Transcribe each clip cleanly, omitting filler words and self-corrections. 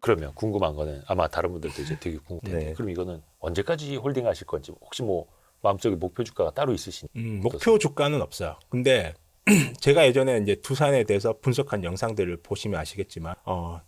그러면 궁금한 거는 아마 다른 분들도 이제 되게 궁금할 텐데 네. 그럼 이거는 언제까지 홀딩 하실 건지 혹시 뭐 마음속에 목표 주가가 따로 있으신 목표 주가는 없어요. 근데 제가 예전에 이제 두산에 대해서 분석한 영상들을 보시면 아시겠지만,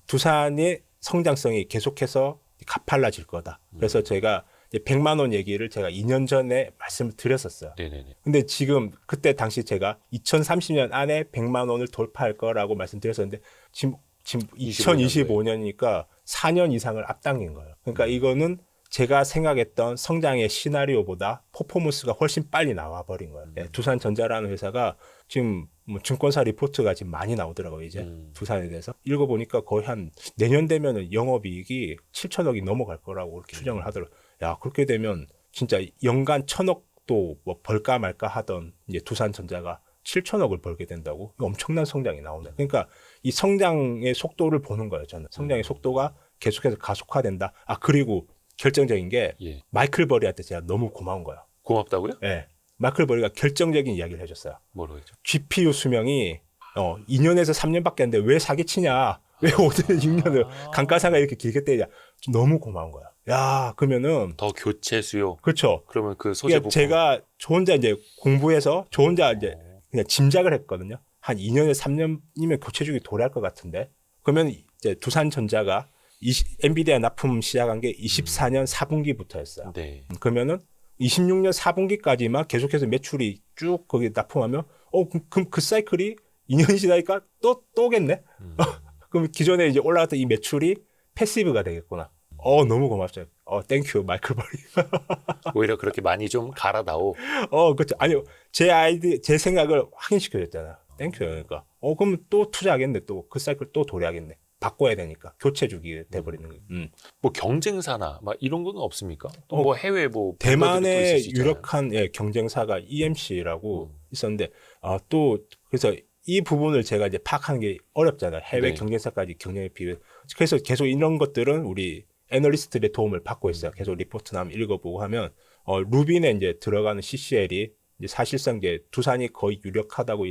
두산의 성장성이 계속해서 가팔라질 거다. 그래서 제가 이제 100만 원 얘기를 제가 2년 전에 말씀을 드렸었어요. 네네네. 근데 지금 그때 당시 제가 2030년 안에 100만 원을 돌파할 거라고 말씀드렸었는데 지금 2025년이니까 4년 이상을 앞당긴 거예요. 그러니까 이거는 제가 생각했던 성장의 시나리오보다 퍼포먼스가 훨씬 빨리 나와버린 거예요. 두산전자라는 회사가 지금 뭐 증권사 리포트가 지금 많이 나오더라고요. 이제 두산에 대해서 읽어보니까 거의 한 내년 되면은 영업이익이 7천억이 넘어갈 거라고 그렇게 추정을 하더라고요. 야, 그렇게 되면 진짜 연간 1,000억도 뭐 벌까 말까 하던 이제 두산전자가 7천억을 벌게 된다고? 엄청난 성장이 나오네. 그러니까 이 성장의 속도를 보는 거예요. 저는 성장의 속도가 계속해서 가속화된다. 그리고 결정적인 게 예. 마이클 버리한테 제가 너무 고마운 거예요. 고맙다고요? 네. 마이클 버리가 결정적인 이야기를 해줬어요. 뭐라고 했죠? GPU 수명이 2년에서 3년밖에 안 돼. 왜 사기치냐? 왜 5년, 6년을 감가상각 이렇게 길게 때리냐? 너무 고마운 거야. 야, 그러면은 더 교체 수요. 그렇죠. 그러면 그 소재 부품 제가 저 혼자 이제 공부해서 저 혼자 이제 그냥 짐작을 했거든요. 한 2년에서 3년이면 교체주기 도래할 것 같은데. 그러면 이제 두산전자가 엔비디아 납품 시작한 게 24년 4분기부터였어요. 네. 그러면은 26년 4분기까지만 계속해서 매출이 쭉 거기 납품하면 그럼 그 사이클이 2년이 지나니까 또겠네. 그럼 기존에 이제 올라갔던 이 매출이 패시브가 되겠구나. 너무 고맙죠. 땡큐 마이클 버리. 오히려 그렇게 많이 좀 갈아다오. 그렇죠. 아니요. 제 생각을 확인시켜줬잖아. 땡큐. 그러니까. 그러면 또 투자하겠네. 또 그 사이클 또 도래하겠네. 바꿔야 되니까. 교체 주기 돼버리는 거예요. 뭐 경쟁사나 막 이런 거는 없습니까? 또 뭐 해외 뭐 대만의 유력한 경쟁사가 EMC라고 있었는데 또 그래서 이 부분을 제가 이제 파악하는 게 어렵잖아요. 해외 네. 경쟁사까지 경쟁에 비해. 그래서 계속 이런 것들은 우리 애널리스트들의 도움을 받고 있어요. 계속 리포트나 한번 읽어보고 하면 루빈에 이제 들어가는 CCL이 이제 사실상 이제 두산이 거의 유력하다고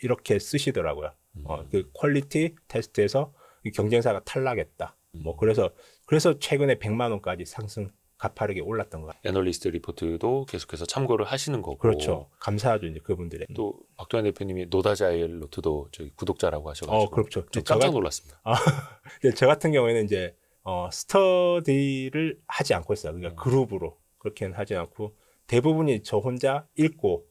이렇게 쓰시더라고요. 그 퀄리티 테스트에서 이 경쟁사가 탈락했다. 뭐 그래서 최근에 100만 원까지 상승 가파르게 올랐던 것 같아요. 애널리스트 리포트도 계속해서 참고를 하시는 거고. 그렇죠. 감사하죠, 이제 그분들의. 또 박도환 대표님이 노다자일 노트도 저희 구독자라고 하셔가지고. 그렇죠. 좀 깜짝 놀랐습니다. 저 같은 경우에는 이제 스터디를 하지 않고 있어요. 그러니까 그룹으로 그렇게는 하지 않고 대부분이 저 혼자 읽고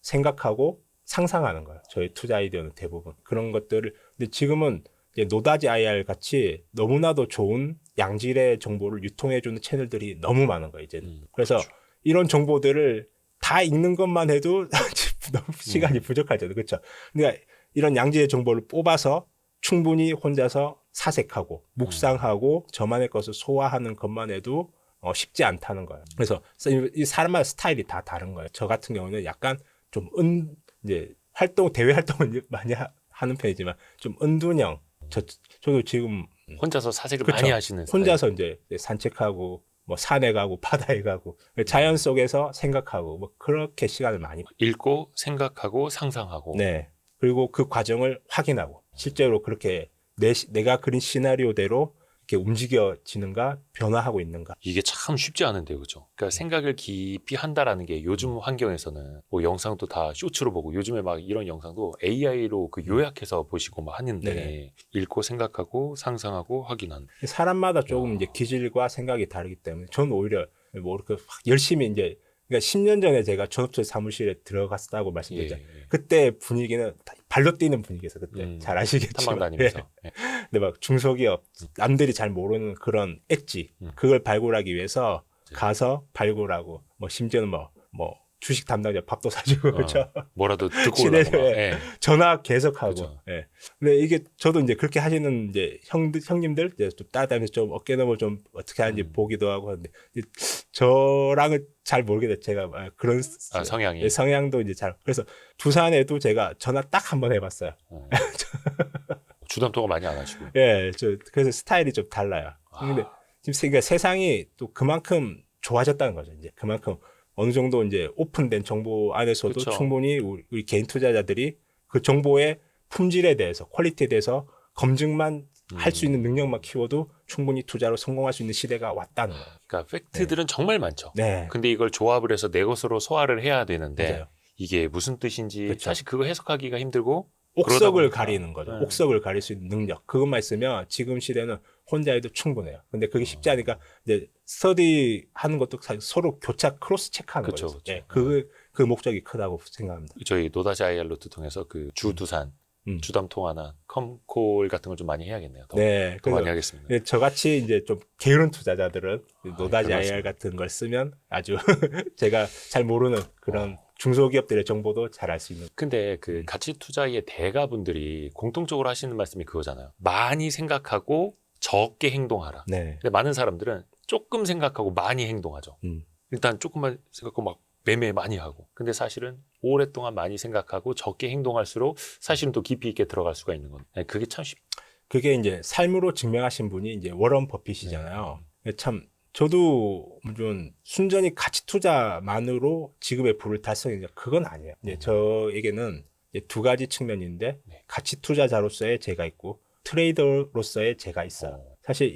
생각하고 상상하는 거예요. 저희 투자 아이디어는 대부분 그런 것들을. 근데 지금은 이제 노다지 IR 같이 너무나도 좋은 양질의 정보를 유통해주는 채널들이 너무 많은 거예요, 이제는. 그래서 그렇죠. 이런 정보들을 다 읽는 것만 해도 너무 시간이 부족하잖아요. 그렇죠. 그러니까 이런 양질의 정보를 뽑아서 충분히 혼자서 사색하고 묵상하고 저만의 것을 소화하는 것만 해도 쉽지 않다는 거예요. 그래서 이 사람마다 스타일이 다 다른 거예요. 저 같은 경우는 약간 좀 이제 대외 활동을 많이 하는 편이지만 좀 은둔형. 저도 지금 혼자서 사색을 그쵸? 많이 하시는 혼자서 이제 산책하고 뭐 산에 가고 바다에 가고 자연 속에서 생각하고 뭐 그렇게 시간을 많이 읽고 생각하고 상상하고. 네. 그리고 그 과정을 확인하고 실제로 그렇게 내가 그린 시나리오대로 이렇게 움직여지는가 변화하고 있는가. 이게 참 쉽지 않은데요, 그렇죠? 그러니까 생각을 깊이 한다라는 게 요즘 환경에서는 뭐 영상도 다 쇼츠로 보고 요즘에 막 이런 영상도 AI로 그 요약해서 보시고 막 하는데 네. 읽고 생각하고 상상하고 확인하는. 사람마다 조금 이제 기질과 생각이 다르기 때문에 저는 오히려 뭐 이렇게 열심히 이제 그러니까 10년 전에 제가 전업체 사무실에 들어갔다고 말씀드렸잖아요. 그때 분위기는 발로 뛰는 분위기에서 그때 잘 아시겠지만 탐방 다니면서. 근데 막 중소기업 남들이 잘 모르는 그런 엣지 그걸 발굴하기 위해서 가서 발굴하고 뭐 심지어는 뭐 주식 담당자 밥도 사주고 그렇죠. 뭐라도 듣고 올라고 전화 계속하고. 그렇죠. 근데 이게 저도 이제 그렇게 하시는 이제 형님들 이제 좀 따라다니면서 좀 어깨너머 좀 어떻게 하는지 보기도 하고 하는데 저랑은 잘 모르겠어요. 제가 그런 성향도 이제 그래서 두산에도 제가 전화 딱 한 번 해봤어요. 주담토가 많이 안 하시고. 그래서 스타일이 좀 달라요. 근데 지금 그러니까 세상이 또 그만큼 좋아졌다는 거죠. 이제 그만큼 어느 정도 이제 오픈된 정보 안에서도 그쵸. 충분히 우리 개인 투자자들이 그 정보의 품질에 대해서 퀄리티에 대해서 검증만 할 수 있는 능력만 키워도 충분히 투자로 성공할 수 있는 시대가 왔다는 거예요. 그러니까 팩트들은 정말 많죠. 네. 근데 이걸 조합을 해서 내 것으로 소화를 해야 되는데 맞아요. 이게 무슨 뜻인지 그렇죠. 사실 그거 해석하기가 힘들고 그러다 옥석을 보니까- 가리는 거죠. 네. 옥석을 가릴 수 있는 능력. 그것만 있으면 지금 시대는 혼자 해도 충분해요. 근데 그게 쉽지 않으니까 이제 스터디 하는 것도 사실 서로 교차 크로스 체크하는 그쵸, 거죠. 그쵸. 예, 그 목적이 크다고 생각합니다. 저희 노다지 IR로트 통해서 그 주두산, 주담 통화나 컴콜 같은 걸 좀 많이 해야겠네요. 더, 네, 더 많이 그래서 하겠습니다. 예, 저같이 이제 좀 게으른 투자자들은 노다지 별 IR 말씀. 같은 걸 쓰면 아주 제가 잘 모르는 그런 중소기업들의 정보도 잘 알 수 있는. 근데 그 가치 투자의 대가분들이 공통적으로 하시는 말씀이 그거잖아요. 많이 생각하고 적게 행동하라. 네. 근데 많은 사람들은 조금 생각하고 많이 행동하죠. 음. 일단 조금만 생각하고 막 매매 많이 하고. 근데 사실은 오랫동안 많이 생각하고 적게 행동할수록 사실은 또 깊이 있게 들어갈 수가 있는 건. 그게 참 그게 이제 삶으로 증명하신 분이 이제 워런 버핏이잖아요. 네. 참 저도 좀 순전히 가치 투자만으로 지금의 부를 달성했냐 그건 아니에요. 이제 저에게는 이제 두 가지 측면인데 네. 가치 투자자로서의 제가 있고 트레이더로서의 제가 있어요. 사실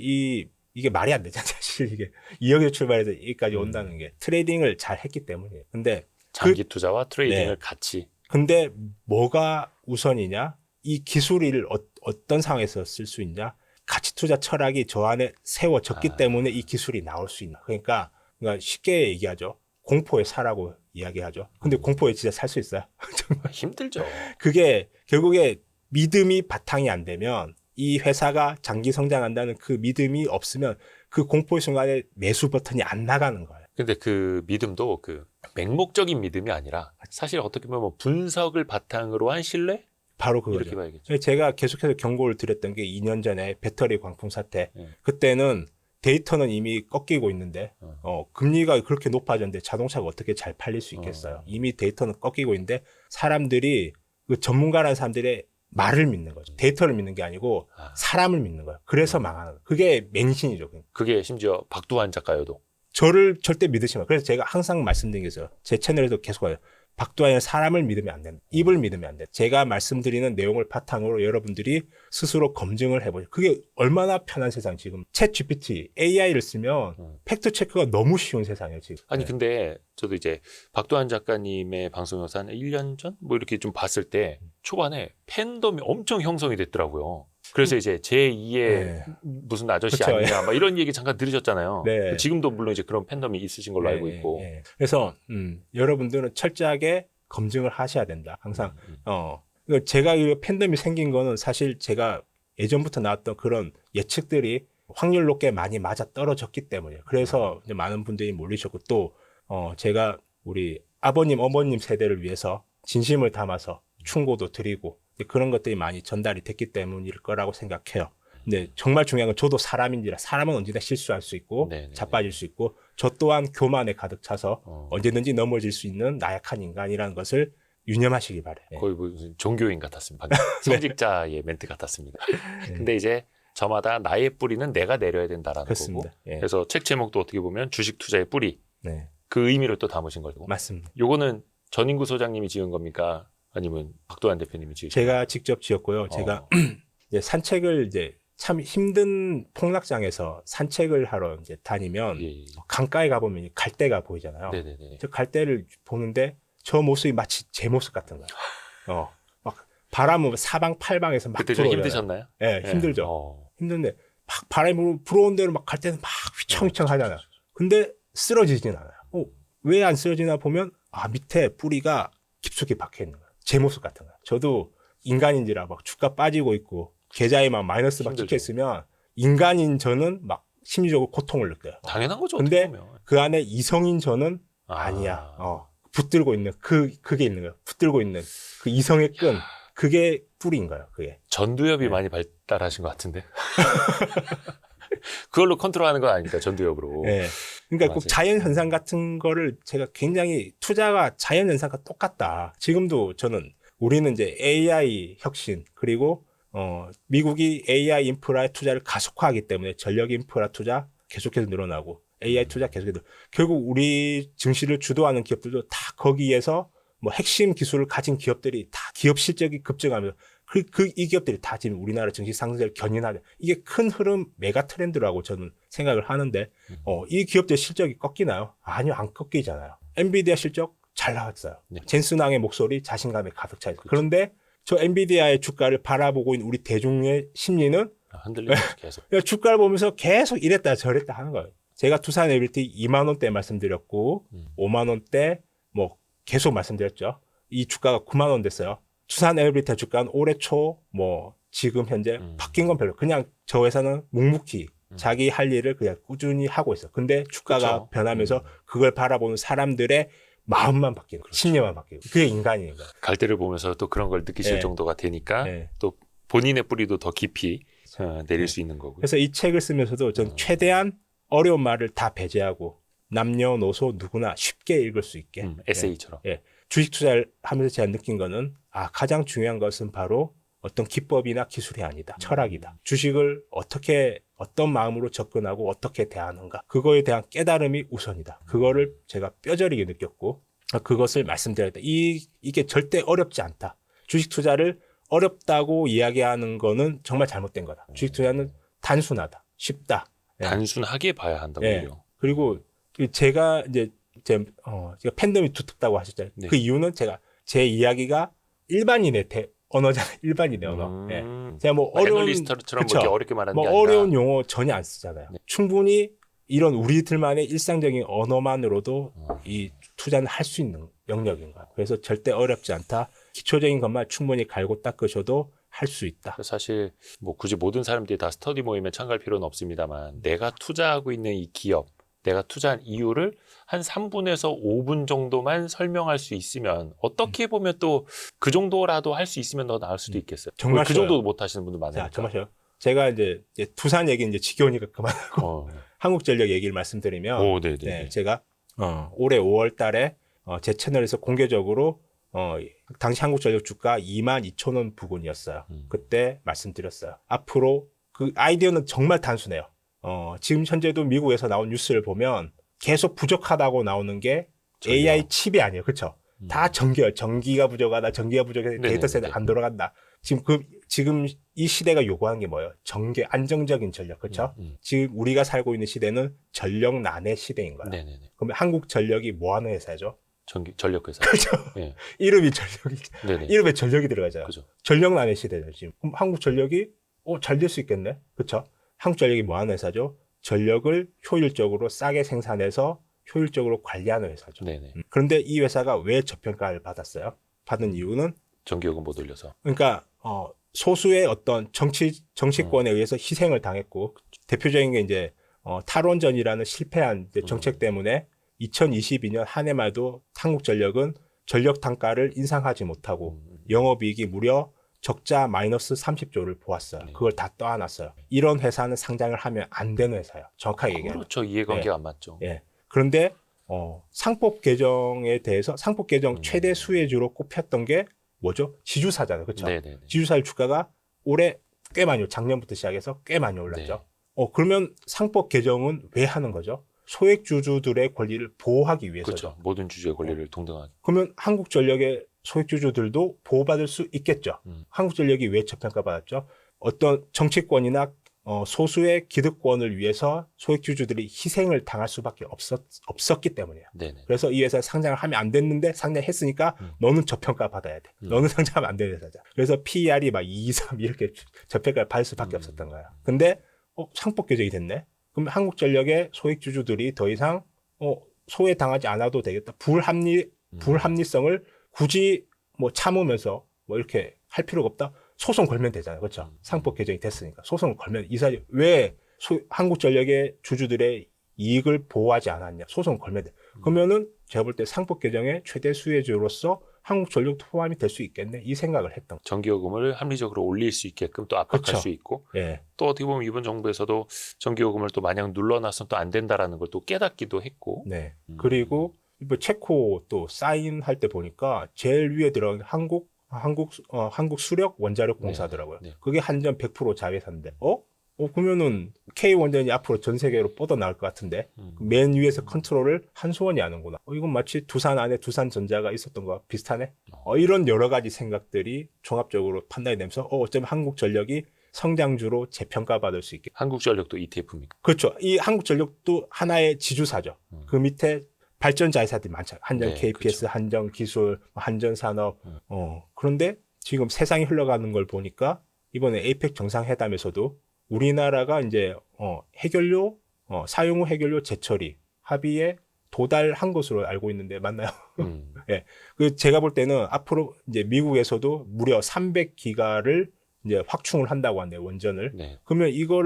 이게 말이 안 되잖아요. 사실 이게 2억에 출발해서 여기까지 온다는 게 트레이딩을 잘 했기 때문이에요. 근데 장기 투자와 트레이딩을 네. 같이. 근데 뭐가 우선이냐? 이 기술을 어떤 상황에서 쓸 수 있냐? 가치 투자 철학이 저 안에 세워졌기 때문에 이 기술이 나올 수 있나? 그러니까 쉽게 얘기하죠. 공포에 사라고 이야기하죠. 근데 공포에 진짜 살 수 있어요? 정말 힘들죠. 그게 결국에 믿음이 바탕이 안 되면 이 회사가 장기 성장한다는 그 믿음이 없으면 그 공포의 순간에 매수 버튼이 안 나가는 거예요. 근데 그 믿음도 그 맹목적인 믿음이 아니라 사실 어떻게 보면 뭐 분석을 바탕으로 한 신뢰? 바로 이렇게 그거죠. 봐야겠죠. 제가 계속해서 경고를 드렸던 게 2년 전에 배터리 광풍 사태. 네. 그때는 데이터는 이미 꺾이고 있는데 금리가 그렇게 높아졌는데 자동차가 어떻게 잘 팔릴 수 있겠어요. 이미 데이터는 꺾이고 있는데 사람들이 그 전문가라는 사람들의 말을 믿는 거죠. 데이터를 믿는 게 아니고 사람을 믿는 거예요. 그래서 망하는 거예요. 그게 맹신이죠. 그게 심지어 박두환 작가여도. 저를 절대 믿으시면 마. 그래서 제가 항상 말씀드린 게 있어요. 제 채널에서 계속 해요. 박두환은 사람을 믿으면 안 된다. 입을 믿으면 안 된다. 제가 말씀드리는 내용을 바탕으로 여러분들이 스스로 검증을 해보죠. 그게 얼마나 편한 세상 지금. 챗 GPT, AI를 쓰면 팩트 체크가 너무 쉬운 세상이에요 지금. 아니 네. 근데 저도 이제 박두환 작가님의 방송 영상 한 1년 전 뭐 이렇게 좀 봤을 때 초반에 팬덤이 엄청 형성이 됐더라고요. 그래서 이제 제2의 네. 무슨 아저씨 그쵸. 아니냐 막 이런 얘기 잠깐 들으셨잖아요. 네. 지금도 물론 이제 그런 팬덤이 있으신 걸로 알고 있고. 네. 그래서 여러분들은 철저하게 검증을 하셔야 된다. 항상 그러니까 제가 이 팬덤이 생긴 거는 사실 제가 예전부터 나왔던 그런 예측들이 확률 높게 많이 맞아 떨어졌기 때문이에요. 그래서 이제 많은 분들이 몰리셨고 또 제가 우리 아버님, 어머님 세대를 위해서 진심을 담아서 충고도 드리고 그런 것들이 많이 전달이 됐기 때문일 거라고 생각해요. 근데 정말 중요한 건 저도 사람인지라 사람은 언제나 실수할 수 있고 네네네. 자빠질 수 있고 저 또한 교만에 가득 차서 언제든지 넘어질 수 있는 나약한 인간이라는 것을 유념하시기 바래요. 네. 거의 무슨 종교인 같았습니다. 방금. 성직자의 멘트 같았습니다. 근데 이제 저마다 나의 뿌리는 내가 내려야 된다라는 그렇습니다. 거고. 예. 그래서 책 제목도 어떻게 보면 주식 투자의 뿌리. 네, 그 의미를 또 담으신 거고. 맞습니다. 요거는 전인구 소장님이 지은 겁니까? 아니면 박도환 대표님이 지으신 제가 직접 지었고요. 제가 이제 산책을 이제 참 힘든 폭락장에서 산책을 하러 이제 다니면 예, 예. 강가에 가보면 갈대가 보이잖아요. 네네네. 저 갈대를 보는데 저 모습이 마치 제 모습 같은 거예요. 막 바람은 사방팔방에서 막 그때 좀 불어오잖아요. 힘드셨나요? 네, 힘들죠. 힘든데 막 바람이 불어온 대로 막 갈대는 막 휘청휘청 하잖아요. 근데 쓰러지진 않아요. 왜 안 쓰러지나 보면 밑에 뿌리가 깊숙이 박혀 있는 거예요. 제 모습 같은 거예요. 저도 인간인지라 막 주가 빠지고 있고 계좌에 막 마이너스 막 힘들죠. 찍혀 있으면 인간인 저는 막 심리적으로 고통을 느껴요. 당연한 거죠. 근데 어떻게 보면. 그 안에 이성인 저는 아니야. 붙들고 있는 그게 있는 거예요. 붙들고 있는 그 이성의 끈. 그게 뿌리인 거예요. 그게. 전두엽이 많이 발달하신 것 같은데. 그걸로 컨트롤하는 건 아닙니다. 전두엽으로. 네. 그러니까 맞아요. 꼭 자연 현상 같은 거를 제가 굉장히 투자가 자연 현상과 똑같다. 지금도 저는 우리는 이제 AI 혁신 그리고 미국이 AI 인프라에 투자를 가속화하기 때문에 전력 인프라 투자 계속해서 늘어나고 AI 투자 계속해서 결국 우리 증시를 주도하는 기업들도 다 거기에서 뭐 핵심 기술을 가진 기업들이 다 기업 실적이 급증하면서 이 기업들이 다 지금 우리나라 증시 상승세를 견인하는 이게 큰 흐름 메가 트렌드라고 저는 생각을 하는데 이 기업들 실적이 꺾이나요? 아니요, 안 꺾이잖아요. 엔비디아 실적 잘 나왔어요. 네. 젠슨 왕의 목소리 자신감에 가득 차 있어요. 그런데 저 엔비디아의 주가를 바라보고 있는 우리 대중의 심리는 흔들리면서 계속. 주가를 보면서 계속 이랬다 저랬다 하는 거예요. 제가 투산 에비리티 2만 원대 말씀드렸고 5만 원대 뭐 계속 말씀드렸죠. 이 주가가 9만 원 됐어요. 투산 에비리티 주가는 올해 초 뭐 지금 현재 바뀐 건 별로. 그냥 저 회사는 묵묵히 자기 할 일을 그냥 꾸준히 하고 있어. 근데 주가가 그쵸. 변하면서 그걸 바라보는 사람들의 마음만 바뀌는 거예요. 심리만 바뀌고. 그게 인간인 거예요. 갈대를 보면서 또 그런 걸 느끼실 네. 정도가 되니까 네. 또 본인의 뿌리도 더 깊이 내릴 수 있는 거고요. 그래서 이 책을 쓰면서도 전 최대한 어려운 말을 다 배제하고 남녀노소 누구나 쉽게 읽을 수 있게 에세이처럼. 주식 투자를 하면서 제가 느낀 거는 가장 중요한 것은 바로 어떤 기법이나 기술이 아니다. 철학이다. 주식을 어떤 마음으로 접근하고 어떻게 대하는가. 그거에 대한 깨달음이 우선이다. 그거를 제가 뼈저리게 느꼈고 그것을 말씀드렸다. 이게 절대 어렵지 않다. 주식 투자를 어렵다고 이야기하는 거는 정말 잘못된 거다. 주식 투자는 단순하다. 쉽다. 단순하게 봐야 한다고요. 그리고 제가 이제 제가 팬덤이 두텁다고 하셨잖아요. 네. 그 이유는 제 이야기가 일반인의 언어잖아요. 일반인의 언어. 제가 뭐 어려운 애널리스트처럼 뭐 이렇게 어렵게 말하는 뭐 게 아니라 어려운 용어 전혀 안 쓰잖아요. 네. 충분히 이런 우리들만의 일상적인 언어만으로도 이 투자는 할 수 있는 영역인 거예요. 그래서 절대 어렵지 않다. 기초적인 것만 충분히 갈고 닦으셔도 할 수 있다. 사실 뭐 굳이 모든 사람들이 다 스터디 모임에 참가할 필요는 없습니다만 내가 투자하고 있는 이 기업, 내가 투자한 이유를 한 3분에서 5분 정도만 설명할 수 있으면 어떻게 보면 또 그 정도라도 할 수 있으면 더 나을 수도 있겠어요. 정말 그 정도 못 하시는 분들 자, 많으니까. 정말 쉬워요. 제가 이제 투산 얘기 이제 지겨우니까 그만하고 한국전력 얘기를 말씀드리면 오, 네네. 네, 제가 올해 5월 달에 제 채널에서 공개적으로 당시 한국전력 주가 22,000원 부근이었어요. 그때 말씀드렸어요. 앞으로 그 아이디어는 정말 단순해요. 지금 현재도 미국에서 나온 뉴스를 보면 계속 부족하다고 나오는 게 전력. AI 칩이 아니에요. 그렇죠? 다 전기가 부족하다. 전기가 부족해서 데이터 센터 안 돌아간다. 지금 이 시대가 요구하는 게 뭐예요? 안정적인 전력. 그렇죠? 지금 우리가 살고 있는 시대는 전력 난의 시대인 거예요. 네네네. 그럼 한국전력이 뭐 하는 회사죠? 전력회사. 그렇죠. 네. 이름이 전력이 네네. 이름에 전력이 들어가잖아요. 그죠. 전력난의 시대죠, 지금. 그럼 한국전력이 잘 될 수 있겠네. 그렇죠? 한국전력이 뭐 하는 회사죠? 전력을 효율적으로 싸게 생산해서 효율적으로 관리하는 회사죠. 네네. 그런데 이 회사가 왜 저평가를 받았어요? 받은 이유는 전기요금 못 올려서. 그러니까 소수의 어떤 정치권에 의해서 희생을 당했고 대표적인 게 이제 탈원전이라는 실패한 이제 정책 때문에 2022년 한 해 말도 한국전력은 전력 단가를 인상하지 못하고 영업이익이 무려 적자 마이너스 30조를 보았어요. 그걸 다 떠안았어요. 이런 회사는 상장을 하면 안 되는 회사예요. 정확하게 얘기하면. 그렇죠. 이해관계가 안 맞죠. 예. 그런데 상법 개정에 대해서 상법 개정 최대 수혜주로 꼽혔던 게 뭐죠? 지주사잖아요. 그렇죠? 네네네. 지주사의 주가가 올해 꽤 많이 작년부터 시작해서 꽤 많이 올랐죠. 그러면 상법 개정은 왜 하는 거죠? 소액주주들의 권리를 보호하기 위해서죠. 그렇죠. 모든 주주의 권리를 동등하게. 그러면 한국전력의 소액주주들도 보호받을 수 있겠죠. 한국전력이 왜 저평가받았죠? 어떤 정치권이나 소수의 기득권을 위해서 소액주주들이 희생을 당할 수밖에 없었기 때문이에요. 네네. 그래서 이 회사 상장을 하면 안 됐는데 상장했으니까 너는 저평가 받아야 돼. 너는 상장하면 안 되는 회사자. 그래서 PER이 막 2, 3 이렇게 저평가를 받을 수밖에 없었던 거야. 근데 상법 개정이 됐네. 그럼 한국전력의 소액주주들이 더 이상 소외당하지 않아도 되겠다. 불합리성을 굳이 뭐 참으면서 뭐 이렇게 할 필요가 없다. 소송 걸면 되잖아요. 그렇죠? 상법 개정이 됐으니까. 소송을 걸면 왜 한국전력의 주주들의 이익을 보호하지 않았냐. 소송 걸면 돼. 그러면은 제가 볼 때 상법 개정의 최대 수혜주로서 한국전력도 포함이 될 수 있겠네. 이 생각을 했던 거죠. 전기요금을 합리적으로 올릴 수 있게끔 또 압박할 그렇죠. 수 있고 예. 또 어떻게 보면 이번 정부에서도 전기요금을 또 마냥 눌러놔서 또 안 된다라는 걸 또 깨닫기도 했고 네. 그리고 뭐 체코 또 사인할 때 보니까 제일 위에 들어간 게 한국 수력 원자력 공사더라고요. 네. 그게 한전 100% 자회사인데 그러면은 K 원전이 앞으로 전 세계로 뻗어나갈 것 같은데 맨 위에서 컨트롤을 한수원이 하는구나. 이건 마치 두산 안에 두산전자가 있었던 거와 비슷하네. 이런 여러 가지 생각들이 종합적으로 판단이 되면서 어쩌면 한국전력이 성장주로 재평가받을 수 있게. 한국전력도 ETF입니까? 그렇죠. 이 한국전력도 하나의 지주사죠. 그 밑에 발전자 회사들이 많죠. 한전 네, KPS, 그렇죠. 한전기술, 한전산업. 그런데 지금 세상이 흘러가는 걸 보니까 이번에 에이펙 정상회담에서도 우리나라가 이제 해결료 사용 후 해결료 재처리 합의에 도달한 것으로 알고 있는데 맞나요? 예. 그 제가 볼 때는 앞으로 이제 미국에서도 무려 300기가를 이제 확충을 한다고 한대요, 원전을. 네. 그러면 이거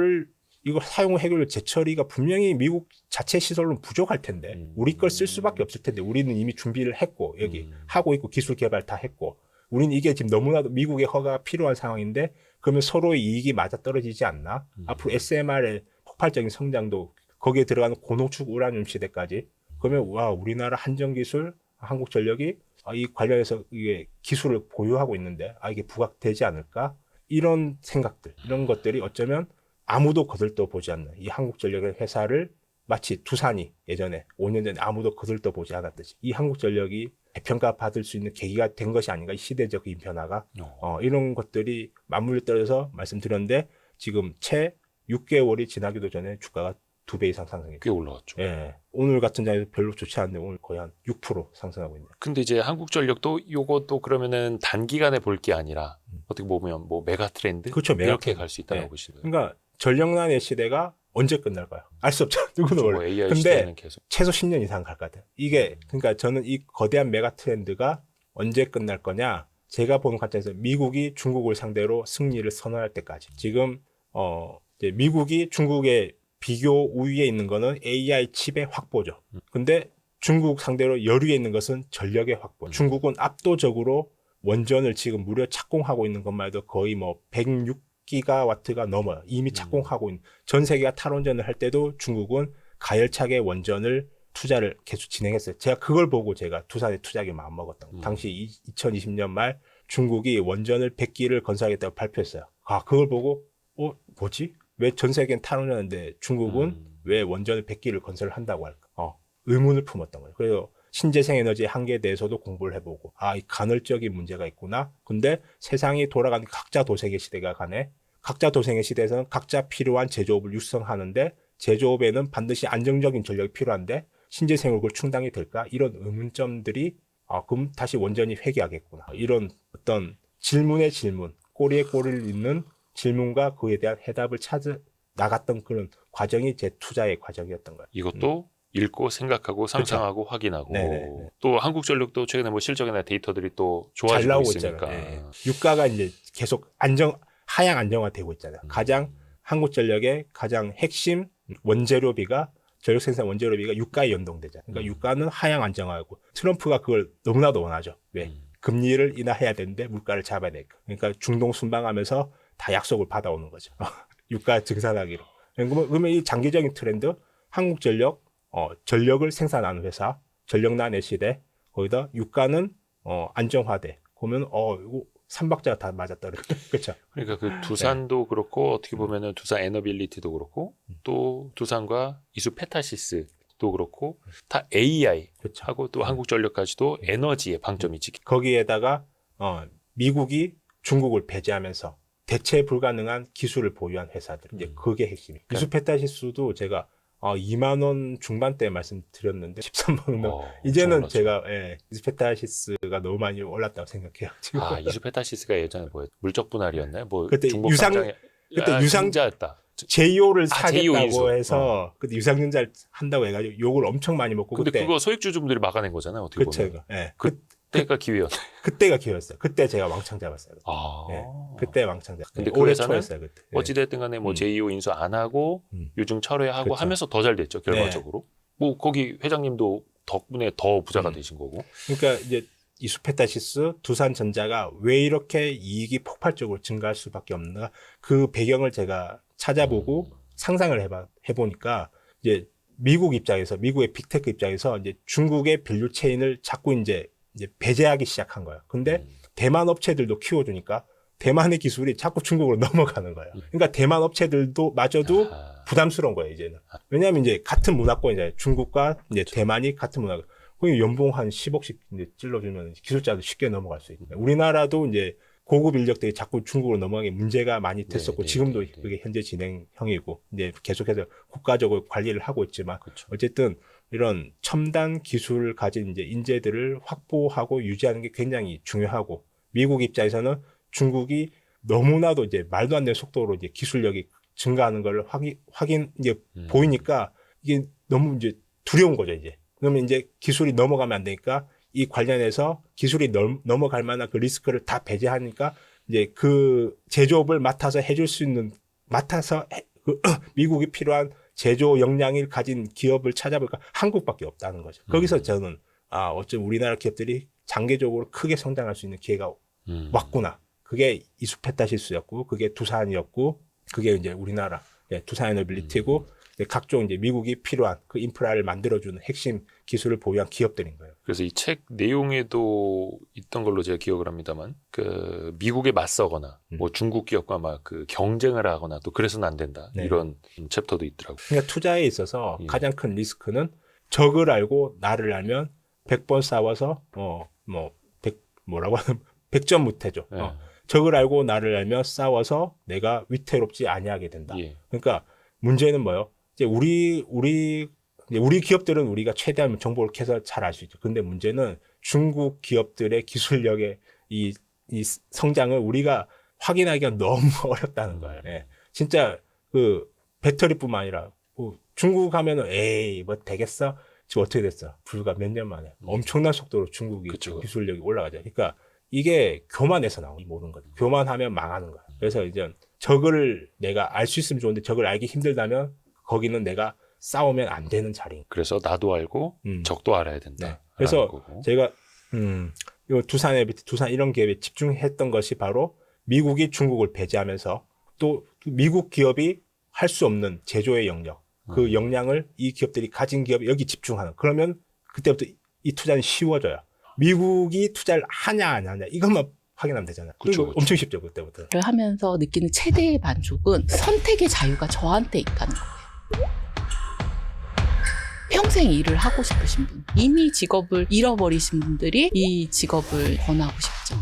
사용 후 해결료 재처리가 분명히 미국 자체 시설로는 부족할 텐데 우리 걸 쓸 수밖에 없을 텐데 우리는 이미 준비를 했고 여기 하고 있고 기술 개발 다 했고 우리는 이게 지금 너무나도 미국의 허가가 필요한 상황인데 그러면 서로의 이익이 맞아떨어지지 않나? 앞으로 SMR의 폭발적인 성장도 거기에 들어가는 고농축 우라늄 시대까지 그러면 와 우리나라 한전기술, 한국전력이 이 관련해서 이게 기술을 보유하고 있는데 이게 부각되지 않을까? 이런 생각들, 이런 것들이 어쩌면 아무도 거들떠 보지 않는 이 한국전력의 회사를 마치 두산이 예전에 5년 전에 아무도 거들떠 보지 않았듯이 이 한국전력이 재평가 받을 수 있는 계기가 된 것이 아닌가 이 시대적인 변화가 이런 것들이 맞물려 떨어져서 말씀드렸는데 지금 채 6개월이 지나기도 전에 주가가 2배 이상 상승했죠. 꽤 올라왔죠. 예. 오늘 같은 장에서 별로 좋지 않은데 오늘 거의 한 6% 상승하고 있네요. 근데 이제 한국전력도 요것도 그러면은 단기간에 볼 게 아니라 어떻게 보면 뭐 메가 트렌드 그렇죠. 메가 이렇게 트렌드. 갈 수 있다고 네. 보시는 거예요. 그러니까 전력난의 시대가 언제 끝날까요? 알 수 없죠. 누구는 뭐 몰라. AI 근데 시대는 계속 최소 10년 이상 갈 것 같아요. 이게 그러니까 저는 이 거대한 메가 트렌드가 언제 끝날 거냐? 제가 보는 관점에서 미국이 중국을 상대로 승리를 선언할 때까지. 지금 이제 미국이 중국의 비교 우위에 있는 거는 AI 칩의 확보죠. 근데 중국 상대로 열위에 있는 것은 전력의 확보. 중국은 압도적으로 원전을 지금 무려 착공하고 있는 것만 해도 거의 뭐 106기가와트가 넘어요. 이미 착공하고 있는. 전 세계가 탈원전을 할 때도 중국은 가열차게 원전을 투자를 계속 진행했어요. 제가 그걸 보고 제가 두산에 투자하기 마음먹었던 거예요. 당시 2020년 말 중국이 원전을 100기를 건설하겠다고 발표했어요. 그걸 보고 뭐지? 왜 전 세계는 탈원전인데 중국은 왜 원전을 100기를 건설한다고 할까? 의문을 품었던 거예요. 그래서 신재생 에너지의 한계에 대해서도 공부를 해보고 이 간헐적인 문제가 있구나. 근데 세상이 돌아가는 각자 도생의 시대가 가네. 각자 도생의 시대에서는 각자 필요한 제조업을 육성하는데 제조업에는 반드시 안정적인 전력이 필요한데 신재생으로 그걸 충당이 될까? 이런 의문점들이 그럼 다시 원전이 회귀하겠구나. 이런 어떤 질문의 질문, 꼬리에 꼬리를 잇는 질문과 그에 대한 해답을 찾아 나갔던 그런 과정이 제 투자의 과정이었던 거예요. 이것도 읽고 생각하고 상상하고 확인하고 네네. 또 한국전력도 최근에 뭐 실적이나 데이터들이 또 잘 좋아지고 나오고 있으니까 있잖아요. 유가가 이제 계속 하향 안정화되고 있잖아요. 가장 한국전력의 가장 핵심 원재료비가 전력 생산 원재료비가 유가에 연동되잖아요. 그러니까 유가는 하향 안정화하고 트럼프가 그걸 너무나도 원하죠. 왜? 금리를 인하해야 되는데 물가를 잡아야 되니까. 그러니까 중동 순방하면서 다 약속을 받아오는 거죠. 유가 증산하기로. 그러면 이 장기적인 트렌드 한국전력 전력을 생산하는 회사 전력난의 시대 거기다 유가는 안정화돼. 그러면 이거 삼박자가 다 맞았더라고요. 그렇죠. 그러니까 그 두산도 그렇고 어떻게 보면은 두산 에너빌리티도 그렇고 또 두산과 이수페타시스도 그렇고 다 AI 그렇죠. 하고 또 한국전력까지도 에너지에 방점이 찍히. 거기에다가 미국이 중국을 배제하면서 대체 불가능한 기술을 보유한 회사들 이제 그게 핵심이에요. 이수페타시스도 제가 2만 원 중반대 말씀드렸는데 13만 원. 이제는 올랐죠. 제가 이수페타시스가 너무 많이 올랐다고 생각해요. 지금. 이수페타시스가 예전에 뭐 물적 분할이었나요? 뭐 그때 중복 유상- 상장에 그때 유상자였다. 제이오를 제이오 사겠다고 인수. 해서 그때 유상증자를 한다고 해가지고 욕을 엄청 많이 먹고 근데 그때 그거 소액주주분들이 막아낸 거잖아요. 어떻게 그쵸, 보면. 예. 그때가 기회였어요. 그때가 기회였어요. 그때 제가 왕창 잡았어요. 예. 그때 왕창 잡았어요. 근데 그 올해 회사는 초였어요, 그때. 예. 어찌됐든 간에 뭐 제2호 인수 안 하고 유증 철회하고 그쵸. 하면서 더 잘 됐죠. 결과적으로. 뭐 거기 회장님도 덕분에 더 부자가 되신 거고. 그러니까 이제 이수페타시스, 두산전자가 왜 이렇게 이익이 폭발적으로 증가할 수밖에 없는가 그 배경을 제가 찾아보고 상상을 해보니까 이제 미국 입장에서 미국의 빅테크 입장에서 이제 중국의 밸류 체인을 자꾸 이제 배제하기 시작한 거예요. 근데 대만 업체들도 키워주니까 대만의 기술이 자꾸 중국으로 넘어가는 거예요. 그러니까 대만 업체들도 마저도 부담스러운 거예요, 이제는. 왜냐하면 이제 같은 문화권이잖아요. 중국과 이제 대만이 같은 문화권. 거기 연봉 한 10억씩 이제 찔러주면 기술자도 쉽게 넘어갈 수 있는. 우리나라도 이제 고급 인력들이 자꾸 중국으로 넘어가는 게 문제가 많이 됐었고, 지금도 그게 현재 진행형이고, 이제 계속해서 국가적으로 관리를 하고 있지만, 그렇죠. 어쨌든 이런 첨단 기술을 가진 이제 인재들을 확보하고 유지하는 게 굉장히 중요하고, 미국 입장에서는 중국이 너무나도 이제 말도 안 되는 속도로 이제 기술력이 증가하는 걸 확인 이제 보이니까 이게 너무 이제 두려운 거죠, 이제. 그러면 이제 기술이 넘어가면 안 되니까 이 관련해서 기술이 넘어갈 만한 그 리스크를 다 배제하니까 이제 그 제조업을 맡아서 해줄 수 있는, 미국이 필요한 제조 역량을 가진 기업을 찾아볼까 한국밖에 없다는 거죠. 거기서 저는 어쩜 우리나라 기업들이 장기적으로 크게 성장할 수 있는 기회가 왔구나. 그게 이수페타 실수였고, 그게 두산이었고, 그게 이제 우리나라 두산 에너빌리티고, 각종 이제 미국이 필요한 그 인프라를 만들어주는 핵심 기술을 보유한 기업들인 거예요. 그래서 이 책 내용에도 있던 걸로 제가 기억을 합니다만, 그 미국에 맞서거나 뭐 중국 기업과 막 그 경쟁을 하거나 또 그래서는 안 된다, 네. 이런 챕터도 있더라고요. 그러니까 투자에 있어서 예. 가장 큰 리스크는 적을 알고 나를 알면 100번 싸워서 뭐라고 하면 100점 무태죠. 예. 적을 알고 나를 알면 싸워서 내가 위태롭지 아니하게 된다. 예. 그러니까 문제는 뭐요? 이제 우리 기업들은 우리가 최대한 정보를 캐서 잘 알 수 있죠. 근데 문제는 중국 기업들의 기술력의 이 성장을 우리가 확인하기가 너무 어렵다는 거예요. 예. 진짜 그 배터리뿐만 아니라 중국 하면은 에이 뭐 되겠어? 지금 어떻게 됐어? 불과 몇 년 만에 엄청난 속도로 중국이 그쵸. 기술력이 올라가죠. 그러니까 이게 교만에서 나오는 모든 거죠. 교만하면 망하는 거야. 그래서 이제 적을 내가 알 수 있으면 좋은데 적을 알기 힘들다면 거기는 내가 싸우면 안 되는 자리인 거예요. 그래서 나도 알고 적도 알아야 된다. 네. 그래서 거고. 제가 이 두산 이런 기업에 집중했던 것이 바로 미국이 중국을 배제하면서 또 미국 기업이 할 수 없는 제조의 영역, 그 역량을 이 기업들이 가진 기업에 여기 집중하는. 그러면 그때부터 이 투자는 쉬워져요. 미국이 투자를 하냐 안 하냐 이것만 확인하면 되잖아요. 그쵸. 엄청 쉽죠 그때부터. 를 하면서 느끼는 최대의 만족은 선택의 자유가 저한테 있다는 거예요. 평생 일을 하고 싶으신 분, 이미 직업을 잃어버리신 분들이 이 직업을 권하고 싶죠.